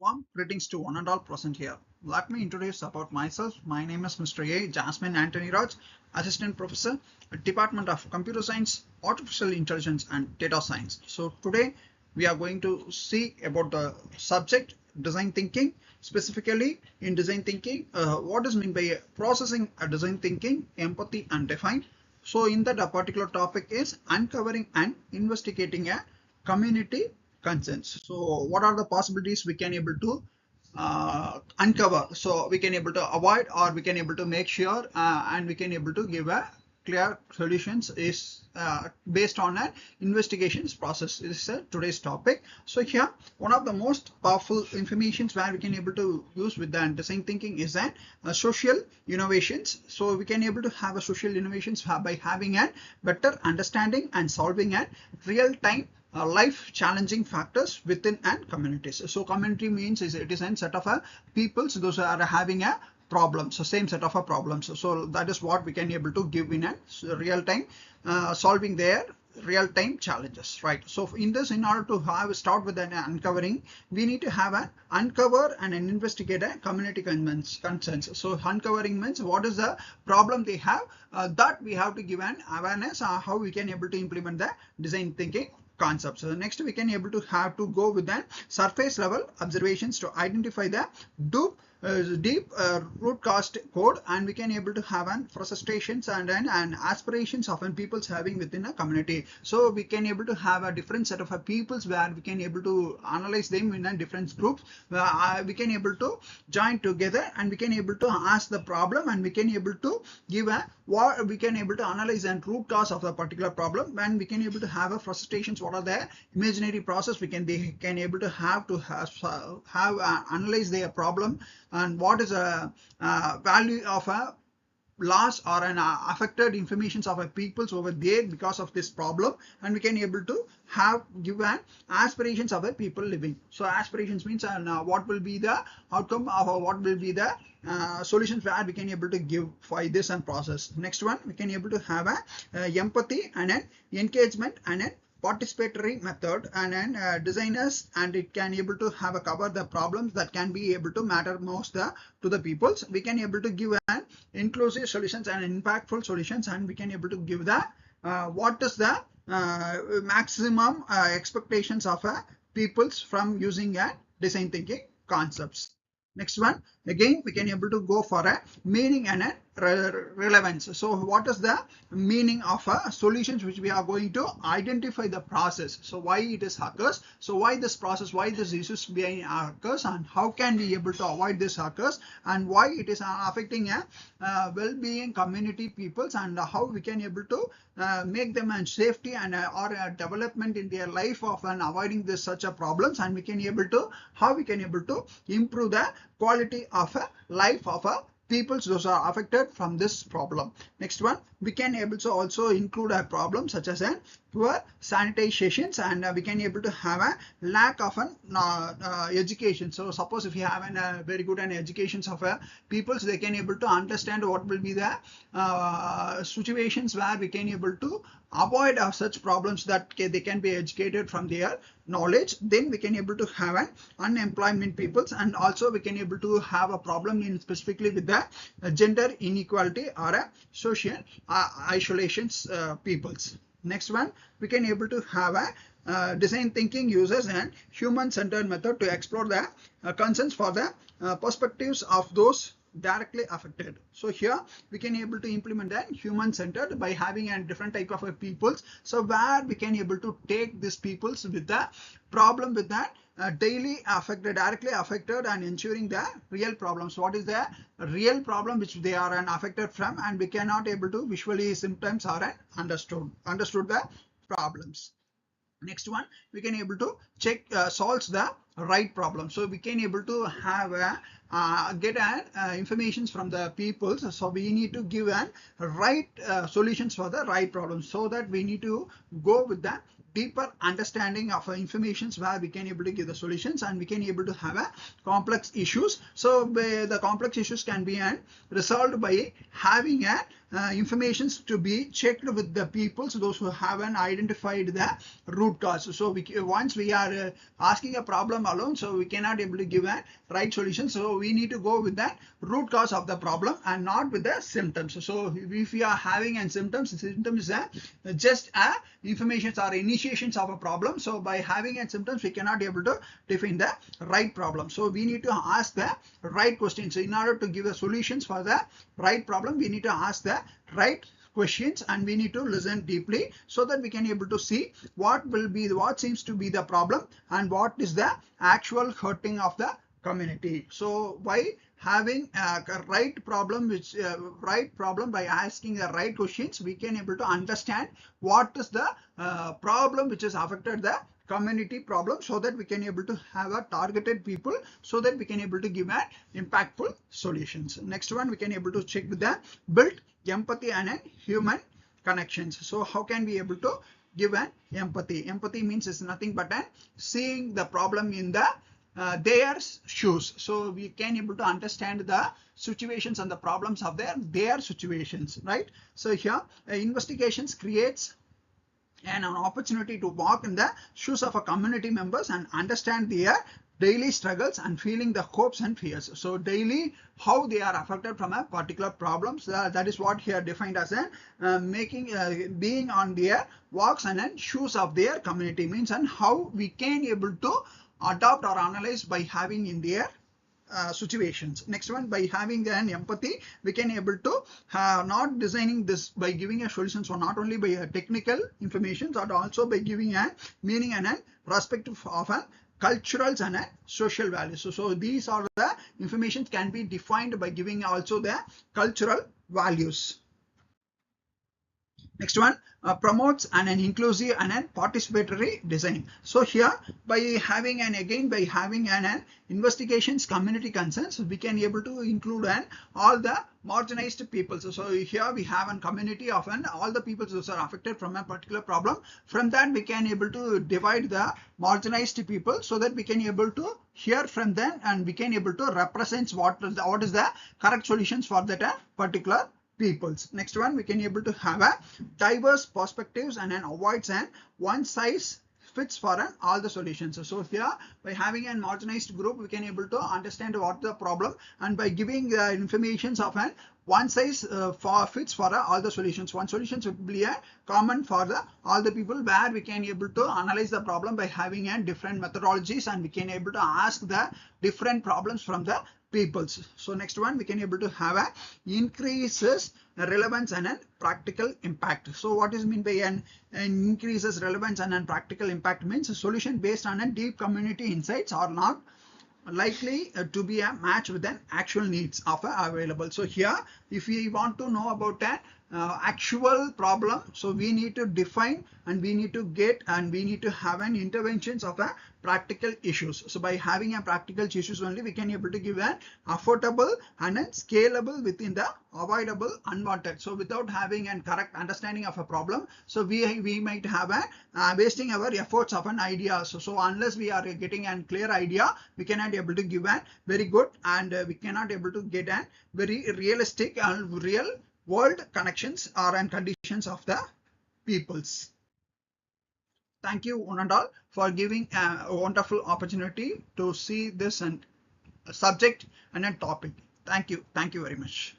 Warm greetings to one and all present here. Let me introduce about myself. My name is Mr. A. Jasmine Anthony Raj, Assistant Professor at Department of Computer Science, Artificial Intelligence and Data Science. So today we are going to see about the subject design thinking. Specifically in design thinking, what is meant by processing a design thinking, empathy and define. So in that a particular topic is uncovering and investigating a community consents. So what are the possibilities we can able to uncover? So we can able to avoid or we can able to make sure and we can able to give a clear solutions is based on an investigations process. This is today's topic. So here one of the most powerful informations where we can able to use with the design thinking is that social innovations. So we can able to have a social innovations by having a better understanding and solving a real time life challenging factors within and communities. So community means it is a set of peoples those are having a problem, so same set of problems. So that is what we can able to give in a real time solving their real time challenges, right? So in this, in order to have start with an uncovering, we need to have an uncover and an investigate a community concerns. So uncovering means what is the problem they have, that we have to give an awareness how we can able to implement the design thinking concepts. So next we can able to have to go with the surface level observations to identify the deep root cause code, and we can able to have an frustrations and aspirations of people's having within a community. So we can able to have a different set of peoples where we can able to analyze them in a different groups where we can able to join together and we can able to ask the problem and we can able to give a what we can able to analyze and root cause of the particular problem, and we can able to have a frustrations, what are the imaginary process we can they can able to have analyze their problem and what is a value of a loss or an affected informations of a peoples over there because of this problem, and we can able to have given aspirations of a people living. So aspirations means what will be the outcome of what will be the solutions where we can able to give for this and process. Next one, we can able to have a empathy and an engagement and an participatory method and then designers, and it can able to have a cover the problems that can be able to matter most to the peoples. We can able to give an inclusive solutions and impactful solutions, and we can able to give the what is the maximum expectations of peoples from using a design thinking concepts. Next one, again we can able to go for a meaning and a relevance. So what is the meaning of a solutions which we are going to identify the process, so why it is occurs, so why this process, why this issues being occurs, and how can we able to avoid this occurs, and why it is affecting a well-being community peoples, and how we can able to make them and safety and or development in their life of and avoiding this such a problems, and we can able to how we can able to improve the quality of a life of a peoples those are affected from this problem. Next one, we can able to also include a problem such as a poor sanitations, and we can able to have a lack of an education. So suppose if you have a very good an educations of a peoples, they can able to understand what will be the situations where we can able to avoid such problems, that they can be educated from their knowledge. Then we can able to have an unemployment peoples, and also we can able to have a problem in specifically with the gender inequality or a social isolations peoples. Next one, we can able to have a design thinking uses and human-centered method to explore the concerns for the perspectives of those directly affected. So here we can able to implement that human-centered by having a different type of peoples. So where we can able to take these peoples with the problem with that daily affected, directly affected, and ensuring the real problems. What is the real problem which they are affected from, and we cannot able to visually symptoms are understood the problems. Next one, we can able to check solves the right problem. So we can able to have a get informations from the people. So we need to give an right solutions for the right problem, so that we need to go with the deeper understanding of informations where we can able to give the solutions, and we can able to have a complex issues. So the complex issues can be resolved by having a informations to be checked with the people, so those who haven't identified the root cause. So once we are asking a problem alone, so we cannot able to give a right solution. So we need to go with the root cause of the problem and not with the symptoms. So if we are having a symptoms is just a informations or initiations of a problem. So by having a symptoms, we cannot able to define the right problem. So we need to ask the right questions. So in order to give the solutions for the right problem, we need to ask the right questions, and we need to listen deeply, so that we can able to see what seems to be the problem and what is the actual hurting of the community. So by having a right problem by asking the right questions, we can able to understand what is the problem which has affected the community problem, so that we can able to have a targeted people, so that we can able to give an impactful solutions. Next one, we can able to check with the build empathy and human connections. So how can we able to give an empathy? Empathy means is nothing but seeing the problem in the their shoes. So we can able to understand the situations and the problems of their situations, right? So here investigations creates an opportunity to walk in the shoes of a community members and understand their daily struggles and feeling the hopes and fears. So daily how they are affected from a particular problems, that is what here defined as being on their walks and shoes of their community means, and how we can able to adopt or analyze by having in their situations. Next one, by having an empathy, we can able to not designing this by giving a solution. So not only by technical information, but also by giving a meaning and a perspective of a cultural and a social values. So these are the information can be defined by giving also the cultural values. Next one, promotes an inclusive and an participatory design. So here by having an investigations community concerns, we can able to include all the marginalized people. So here we have a community of all the people who are affected from a particular problem. From that we can able to divide the marginalized people, so that we can able to hear from them, and we can able to represent what is the correct solutions for that particular peoples. Next one, we can able to have a diverse perspectives and avoids an one size fits for all the solutions. So here by having a marginalized group, we can able to understand what the problem, and by giving the informations of an one size fits for all the solutions. One solution will be a common for all the people, where we can able to analyze the problem by having a different methodologies, and we can able to ask the different problems from the peoples. So next one, we can able to have a increases relevance and a practical impact. So what is mean by an increases relevance and practical impact means a solution based on a deep community insights are not likely to be a match with an actual needs of available. So here if we want to know about an actual problem, so we need to define, and we need to get, and we need to have an interventions of a practical issues. So by having a practical issues only, we can able to give an affordable and a scalable within the avoidable unwanted. So without having a correct understanding of a problem, so we might have a wasting our efforts of an idea. So unless we are getting a clear idea, we cannot able to give a very good, and we cannot able to get a very realistic and real world connections or and conditions of the peoples. Thank you one and all for giving a wonderful opportunity to see this and subject and a topic. Thank you very much.